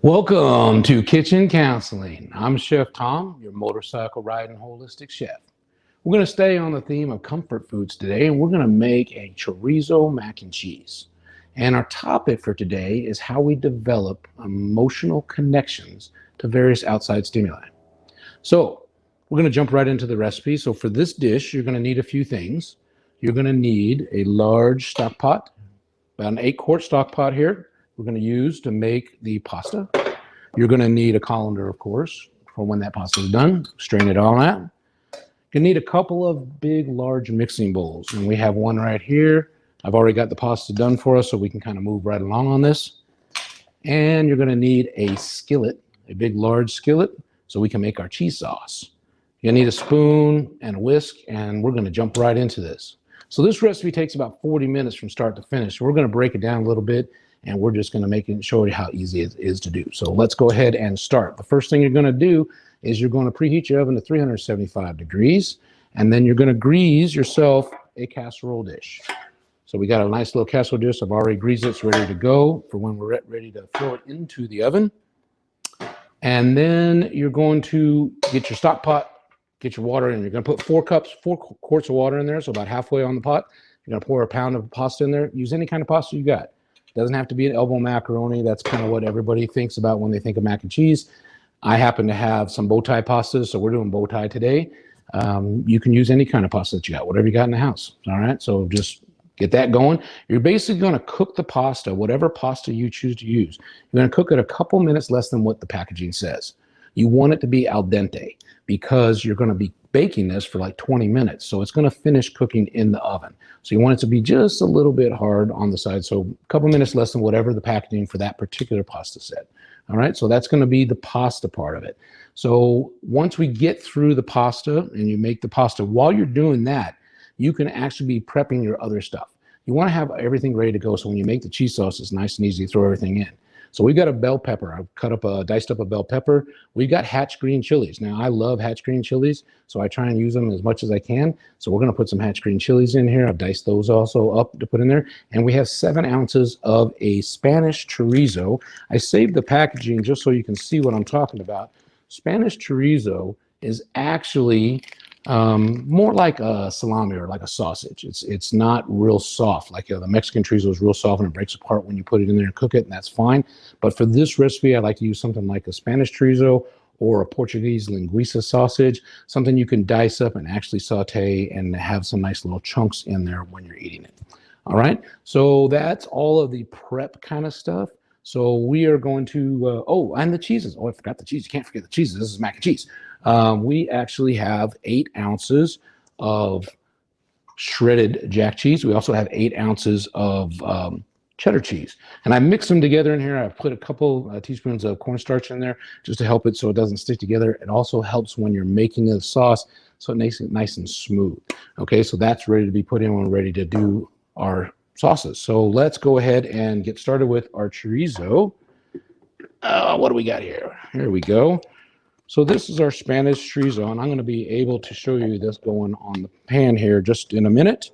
Welcome to Kitchen Counseling. I'm Chef Tom, your motorcycle riding holistic chef. We're going to stay on the theme of comfort foods today, and we're going to make a chorizo mac and cheese. And our topic for today is how we develop emotional connections to various outside stimuli. So we're going to jump right into the recipe. So for this dish, you're going to need a few things. You're going to need a large stock pot, about an 8-quart stock pot here. We're going to use to make the pasta. You're going to need a colander, of course, for when that pasta is done. Strain it all out. You need a couple of big, large mixing bowls, and we have one right here. I've already got the pasta done for us, so we can kind of move right along on this. And you're going to need a skillet, a big, large skillet, so we can make our cheese sauce. You'll need a spoon and a whisk, and we're going to jump right into this. So this recipe takes about 40 minutes from start to finish. We're going to break it down a little bit, and we're just going to show you how easy it is to do. So let's go ahead and start. The first thing you're going to do is you're going to preheat your oven to 375 degrees, and then you're going to grease yourself a casserole dish. So we got a nice little casserole dish. I've already greased it. It's ready to go for when we're ready to throw it into the oven. And then you're going to get your stock pot, get your water in. You're going to put 4 quarts of water in there, so about halfway on the pot. You're going to pour a pound of pasta in there. Use any kind of pasta you got. Doesn't have to be an elbow macaroni. That's kind of what everybody thinks about when they think of mac and cheese. I happen to have some bow tie pastas, so we're doing bow tie today. You can use any kind of pasta that you got, whatever you got in the house. All right, so just get that going. You're basically going to cook the pasta, whatever pasta you choose to use. You're going to cook it a couple minutes less than what the packaging says. You want it to be al dente because you're going to be baking this for like 20 minutes. So it's going to finish cooking in the oven. So you want it to be just a little bit hard on the side. So a couple minutes less than whatever the packaging for that particular pasta said. All right, so that's going to be the pasta part of it. So once we get through the pasta and you make the pasta, while you're doing that, you can actually be prepping your other stuff. You want to have everything ready to go. So when you make the cheese sauce, it's nice and easy to throw everything in. So we've got a bell pepper. I've diced up a bell pepper. We've got Hatch green chilies. Now I love Hatch green chilies, so I try and use them as much as I can. So we're gonna put some Hatch green chilies in here. I've diced those also up to put in there. And we have 7 ounces of a Spanish chorizo. I saved the packaging just so you can see what I'm talking about. Spanish chorizo is actually more like a salami or like a sausage. It's not real soft. Like the Mexican chorizo is real soft and it breaks apart when you put it in there and cook it, and that's fine. But for this recipe, I like to use something like a Spanish chorizo or a Portuguese linguiça sausage, something you can dice up and actually saute and have some nice little chunks in there when you're eating it. All right, so that's all of the prep kind of stuff. So we are going to, and the cheeses. Oh, I forgot the cheese. You can't forget the cheeses. This is mac and cheese. We actually have 8 ounces of shredded jack cheese. We also have 8 ounces of cheddar cheese. And I mix them together in here. I've put a couple teaspoons of cornstarch in there just to help it so it doesn't stick together. It also helps when you're making the sauce so it makes it nice and smooth. Okay, so that's ready to be put in when we're ready to do our sauces. So let's go ahead and get started with our chorizo. What do we got here? Here we go. So this is our Spanish chorizo, and I'm going to be able to show you this going on the pan here just in a minute.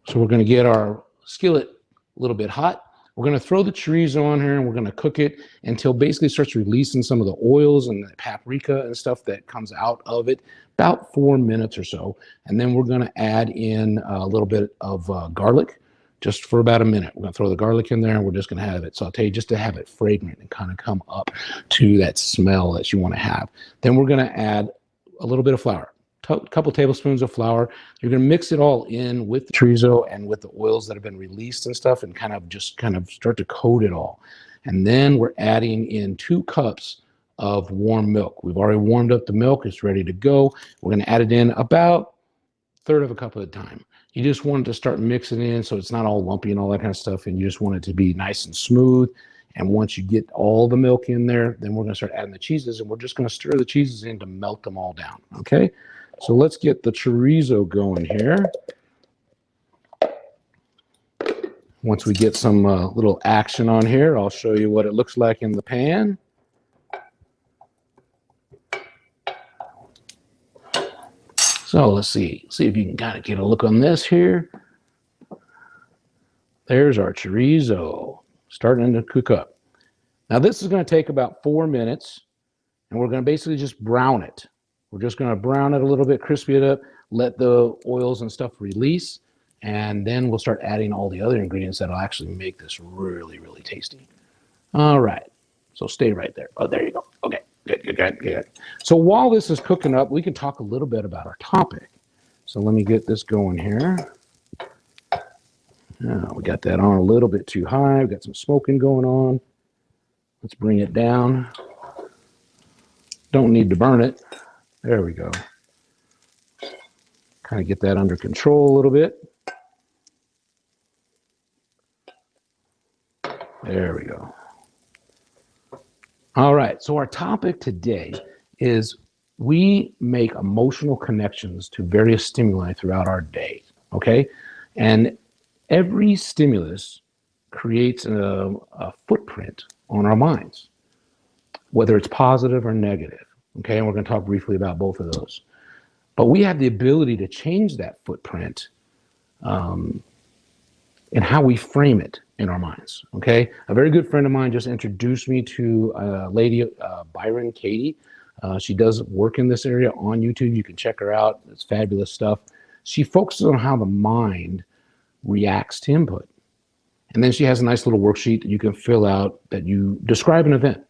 So we're going to get our skillet a little bit hot. We're going to throw the chorizo on here, and we're going to cook it until basically it starts releasing some of the oils and the paprika and stuff that comes out of it, about 4 minutes or so. And then we're going to add in a little bit of garlic just for about a minute. We're going to throw the garlic in there, and we're just going to have it sauteed just to have it fragrant and kind of come up to that smell that you want to have. Then we're going to add a little bit of flour. A couple tablespoons of flour. You're going to mix it all in with the chorizo and with the oils that have been released and stuff, and kind of start to coat it all. And then we're adding in 2 cups of warm milk. We've already warmed up the milk. It's ready to go. We're going to add it in about 1/3 of a cup at a time. You just want it to start mixing in so it's not all lumpy and all that kind of stuff, and you just want it to be nice and smooth. And once you get all the milk in there, then we're going to start adding the cheeses, and we're just going to stir the cheeses in to melt them all down. Okay, so let's get the chorizo going here. Once we get some little action on here, I'll show you what it looks like in the pan. So let's see if you can kind of get a look on this here. There's our chorizo starting to cook up. Now this is going to take about 4 minutes, and we're going to basically just brown it. We're just going to brown it a little bit, crispy it up, let the oils and stuff release, and then we'll start adding all the other ingredients that'll actually make this really, really tasty. All right, so stay right there. Oh, there you go. Okay, good. So while this is cooking up, we can talk a little bit about our topic. So let me get this going here. We got that on a little bit too high. We got some smoking going on. Let's bring it down. Don't need to burn it. There we go. Kind of get that under control a little bit. There we go. All right, so our topic today is we make emotional connections to various stimuli throughout our day, okay? And every stimulus creates a footprint on our minds, whether it's positive or negative, okay? And we're going to talk briefly about both of those. But we have the ability to change that footprint in how we frame it in our minds, okay? A very good friend of mine just introduced me to a lady, Byron Katie. She does work in this area on YouTube. You can check her out. It's fabulous stuff. She focuses on how the mind reacts to input. And then she has a nice little worksheet that you can fill out that you describe an event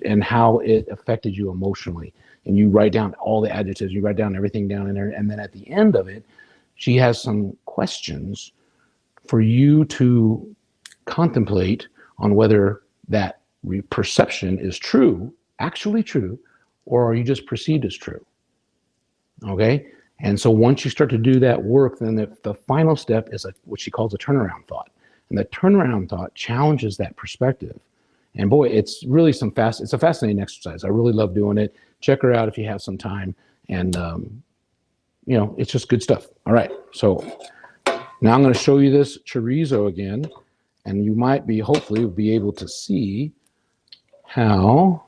and how it affected you emotionally. And you write down all the adjectives, you write down everything down in there. And then at the end of it, she has some questions for you to contemplate on whether that perception is true, actually true, or are you just perceived as true? Okay? And so once you start to do that work, then the final step is what she calls a turnaround thought. And the turnaround thought challenges that perspective. And boy, it's really it's a fascinating exercise. I really love doing it. Check her out if you have some time. And, it's just good stuff. All right. So now I'm going to show you this chorizo again. And you might hopefully be able to see how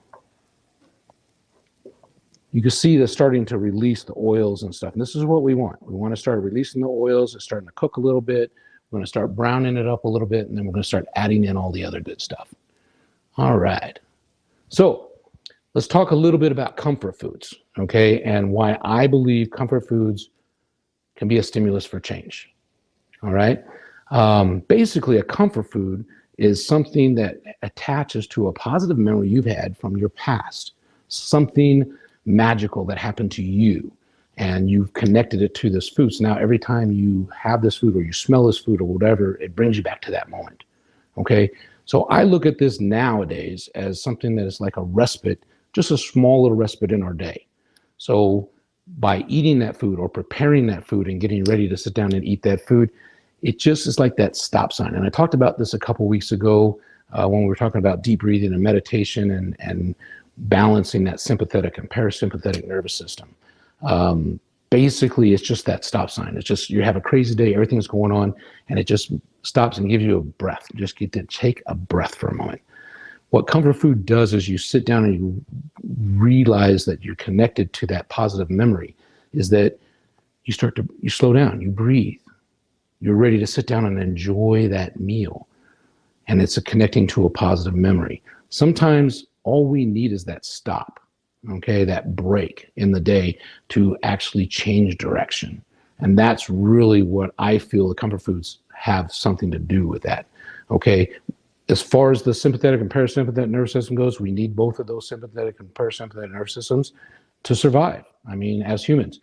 you can see that's starting to release the oils and stuff. And this is what we want. We want to start releasing the oils. It's starting to cook a little bit. We're going to start browning it up a little bit, and then we're going to start adding in all the other good stuff. All right. So let's talk a little bit about comfort foods, okay, and why I believe comfort foods can be a stimulus for change. All right. Basically, a comfort food is something that attaches to a positive memory you've had from your past, something magical that happened to you, and you've connected it to this food. So now every time you have this food or you smell this food or whatever, it brings you back to that moment. Okay. So I look at this nowadays as something that is like a respite, just a small little respite in our day. So by eating that food or preparing that food and getting ready to sit down and eat that food, it just is like that stop sign. And I talked about this a couple weeks ago when we were talking about deep breathing and meditation and balancing that sympathetic and parasympathetic nervous system. Basically, it's just that stop sign. It's just you have a crazy day, everything's going on, and it just stops and gives you a breath. You just get to take a breath for a moment. What comfort food does is you sit down and you realize that you're connected to that positive memory, is that you slow down, you breathe. You're ready to sit down and enjoy that meal. And it's connecting to a positive memory. Sometimes all we need is that stop, okay, that break in the day to actually change direction. And that's really what I feel the comfort foods have something to do with that, okay? As far as the sympathetic and parasympathetic nervous system goes, we need both of those sympathetic and parasympathetic nervous systems to survive. I mean, as humans.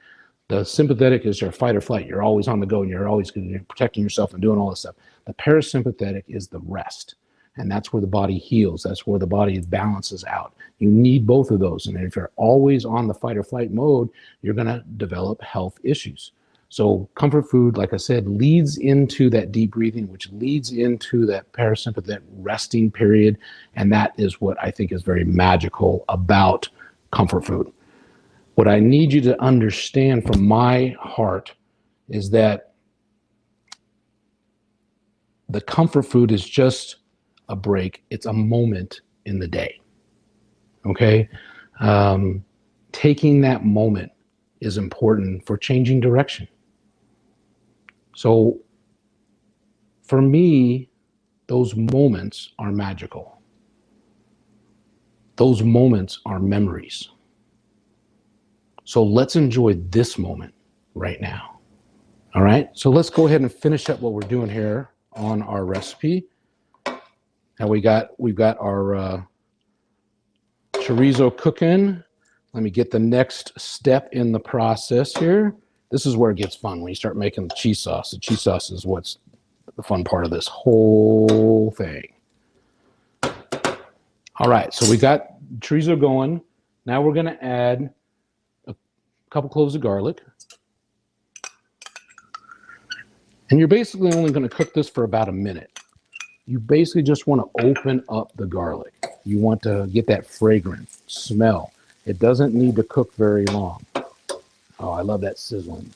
The sympathetic is your fight or flight. You're always on the go and you're always protecting yourself and doing all this stuff. The parasympathetic is the rest. And that's where the body heals. That's where the body balances out. You need both of those. And if you're always on the fight or flight mode, you're going to develop health issues. So comfort food, like I said, leads into that deep breathing, which leads into that parasympathetic resting period. And that is what I think is very magical about comfort food. What I need you to understand from my heart is that the comfort food is just a break. It's a moment in the day. Okay? Taking that moment is important for changing direction. So for me, those moments are magical. Those moments are memories. So let's enjoy this moment right now. All right, so let's go ahead and finish up what we're doing here on our recipe. Now we've got our chorizo cooking. Let me get the next step in the process here. This is where it gets fun, when you start making the cheese sauce. The cheese sauce is what's the fun part of this whole thing. All right, so we got chorizo going. Now we're gonna add a couple cloves of garlic. And you're basically only gonna cook this for about a minute. You basically just wanna open up the garlic. You want to get that fragrant smell. It doesn't need to cook very long. Oh, I love that sizzling.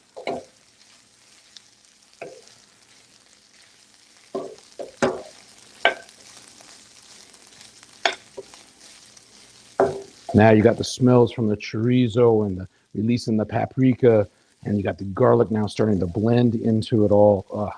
Now you got the smells from the chorizo and the releasing the paprika, and you got the garlic now starting to blend into it all.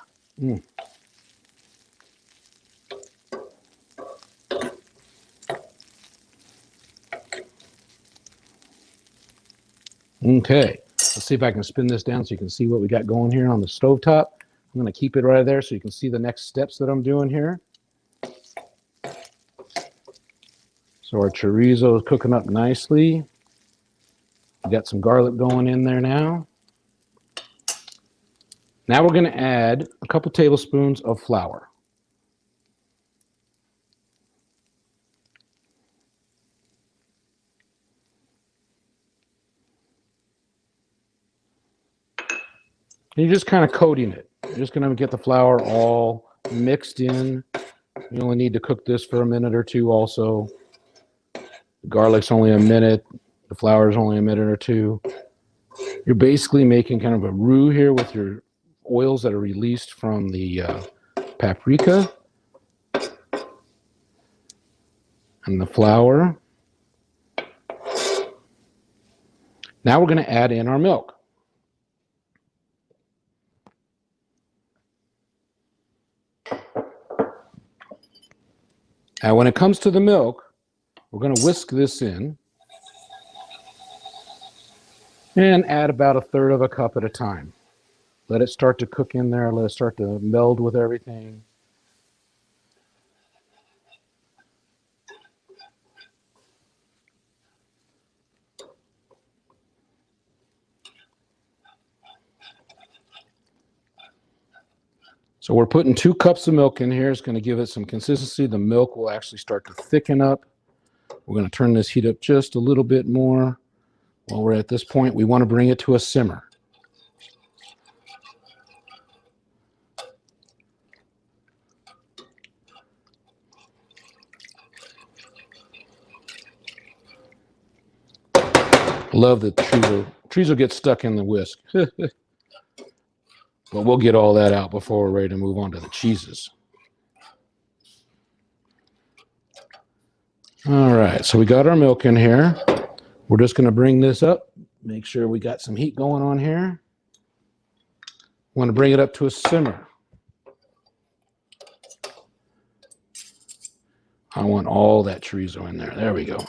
Okay, let's see if I can spin this down so you can see what we got going here on the stovetop. I'm going to keep it right there so you can see the next steps that I'm doing here. So our chorizo is cooking up nicely. We got some garlic going in there now. Now we're going to add a couple tablespoons of flour. And you're just kind of coating it. You're just going to get the flour all mixed in. You only need to cook this for a minute or two also. The garlic's only a minute. The flour is only a minute or two. You're basically making kind of a roux here with your oils that are released from the paprika and the flour. Now we're going to add in our milk. Now, when it comes to the milk, we're going to whisk this in and add about 1/3 of a cup at a time. Let it start to cook in there. Let it start to meld with everything. So we're putting 2 cups of milk in here. It's going to give it some consistency. The milk will actually start to thicken up. We're going to turn this heat up just a little bit more. While we're at this point, we want to bring it to a simmer. Love that chorizo gets stuck in the whisk. But we'll get all that out before we're ready to move on to the cheeses. All right, so we got our milk in here. We're just going to bring this up. Make sure we got some heat going on here. Want to bring it up to a simmer. I want all that chorizo in there. There we go.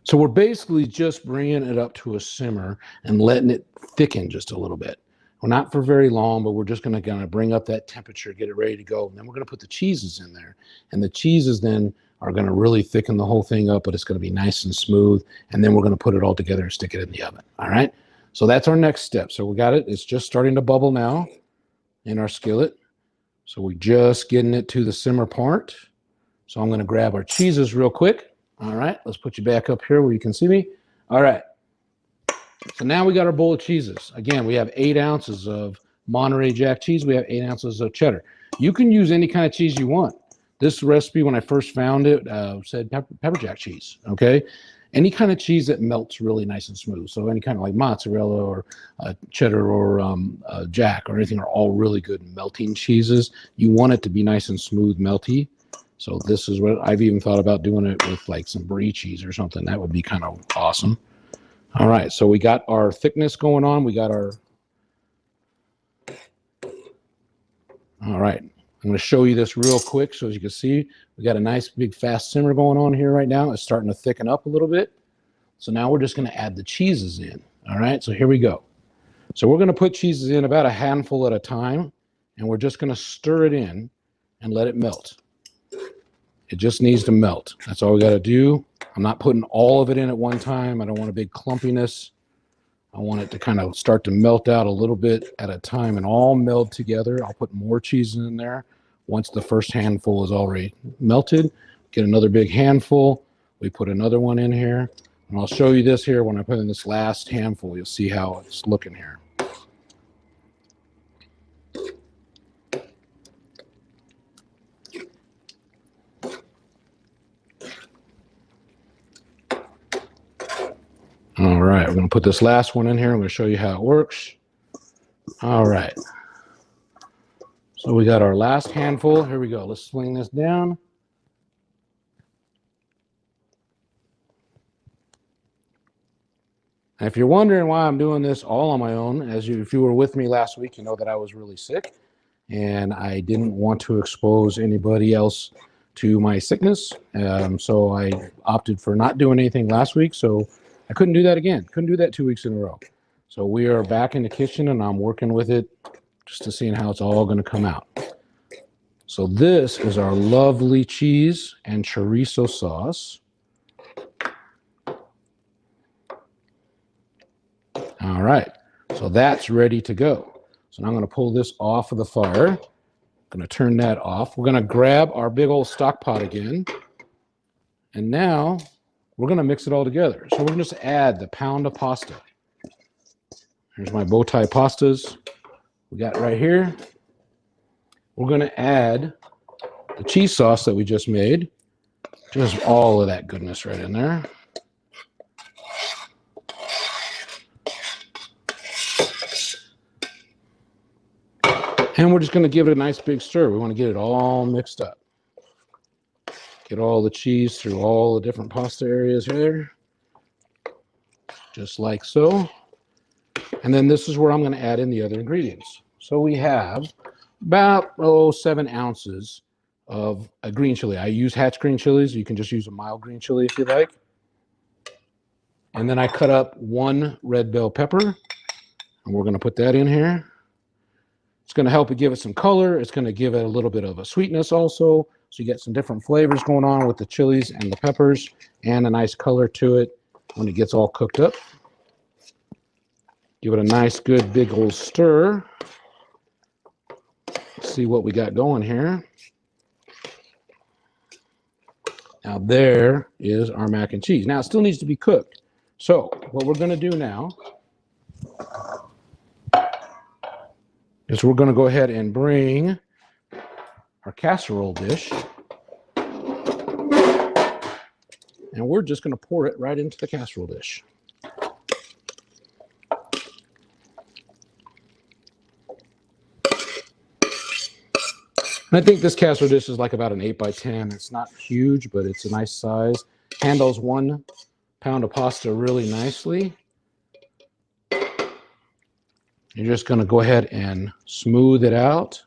So we're basically just bringing it up to a simmer and letting it thicken just a little bit. Well, not for very long, but we're just going to bring up that temperature, get it ready to go. And then we're going to put the cheeses in there. And the cheeses then are going to really thicken the whole thing up, but it's going to be nice and smooth. And then we're going to put it all together and stick it in the oven. All right. So that's our next step. So we got it. It's just starting to bubble now in our skillet. So we're just getting it to the simmer part. So I'm going to grab our cheeses real quick. All right, let's put you back up here where you can see me. All right, so now we got our bowl of cheeses. Again, we have 8 ounces of Monterey Jack cheese. We have 8 ounces of cheddar. You can use any kind of cheese you want. This recipe, when I first found it, said pepper jack cheese, okay? Any kind of cheese that melts really nice and smooth. So any kind of like mozzarella or cheddar or jack or anything are all really good melting cheeses. You want it to be nice and smooth, melty. So this is what I've even thought about doing it with like some brie cheese or something. That would be kind of awesome. All right, so we got our thickness going on. We got our... All right, I'm going to show you this real quick so as you can see. We got a nice big fast simmer going on here right now. It's starting to thicken up a little bit. So now we're just going to add the cheeses in. All right, so here we go. So we're going to put cheeses in about a handful at a time, and we're just going to stir it in and let it melt. It just needs to melt. That's all we got to do. I'm not putting all of it in at one time. I don't want a big clumpiness. I want it to kind of start to melt out a little bit at a time and all meld together. I'll put more cheese in there once the first handful is already melted. Get another big handful. We put another one in here. And I'll show you this here when I put in this last handful. You'll see how it's looking here. All right, we're going to put this last one in here. I'm going to show you how it works. All right. So we got our last handful. Here we go. Let's swing this down. And if you're wondering why I'm doing this all on my own, if you were with me last week, you know that I was really sick and I didn't want to expose anybody else to my sickness. So I opted for not doing anything last week. So I couldn't do that again. Couldn't do that 2 weeks in a row. So we are back in the kitchen and I'm working with it just to see how it's all going to come out. So this is our lovely cheese and chorizo sauce. All right, so that's ready to go. So now I'm going to pull this off of the fire. I'm going to turn that off. We're going to grab our big old stock pot again. And now we're going to mix it all together. So we're going to just add the pound of pasta. Here's my bow tie pastas we got right here. We're going to add the cheese sauce that we just made. Just all of that goodness right in there. And we're just going to give it a nice big stir. We want to get it all mixed up. Get all the cheese through all the different pasta areas here. Just like so. And then this is where I'm going to add in the other ingredients. So we have about 7 ounces of a green chili. I use Hatch green chilies. You can just use a mild green chili if you like. And then I cut up 1 red bell pepper. And we're going to put that in here. It's going to help it give it some color. It's going to give it a little bit of a sweetness also. So you get some different flavors going on with the chilies and the peppers and a nice color to it when it gets all cooked up. Give it a nice, good, big old stir. Let's see what we got going here. Now there is our mac and cheese. Now it still needs to be cooked. So what we're going to do now is we're going to go ahead and bring our casserole dish. And we're just going to pour it right into the casserole dish. And I think this casserole dish is like about an 8 by 10. It's not huge, but it's a nice size. Handles 1 pound of pasta really nicely. You're just going to go ahead and smooth it out.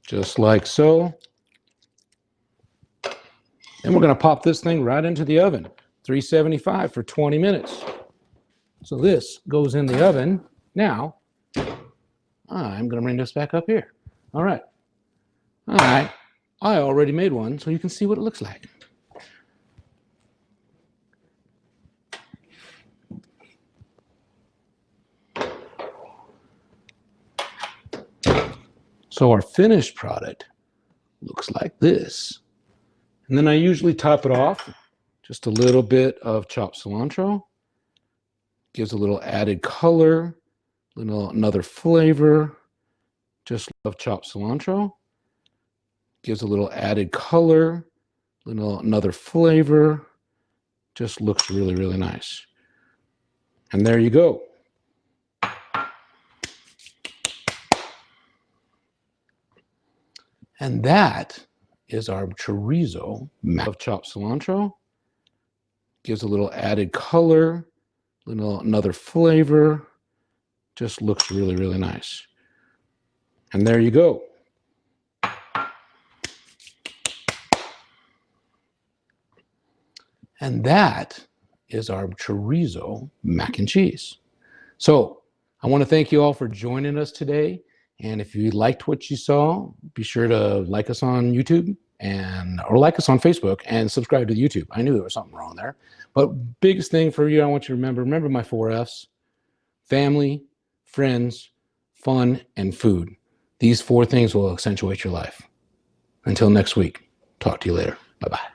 Just like so. And we're going to pop this thing right into the oven, 375 for 20 minutes. So this goes in the oven. Now, I'm going to bring this back up here. All right. All right. I already made one, so you can see what it looks like. So our finished product looks like this. And then I usually top it off just a little bit of chopped cilantro. Gives a little added color, another flavor. Just love chopped cilantro. Gives a little added color, another flavor. Just looks really, really nice. And there you go. And that is our chorizo of chopped cilantro. Gives a little added color, another flavor. Just looks really, really nice. And there you go. And that is our chorizo mac and cheese. So I want to thank you all for joining us today. And if you liked what you saw, be sure to like us on YouTube or like us on Facebook and subscribe to YouTube. I knew there was something wrong there. But biggest thing for you, I want you to remember my 4 F's: family, friends, fun, and food. These 4 things will accentuate your life. Until next week, talk to you later. Bye-bye.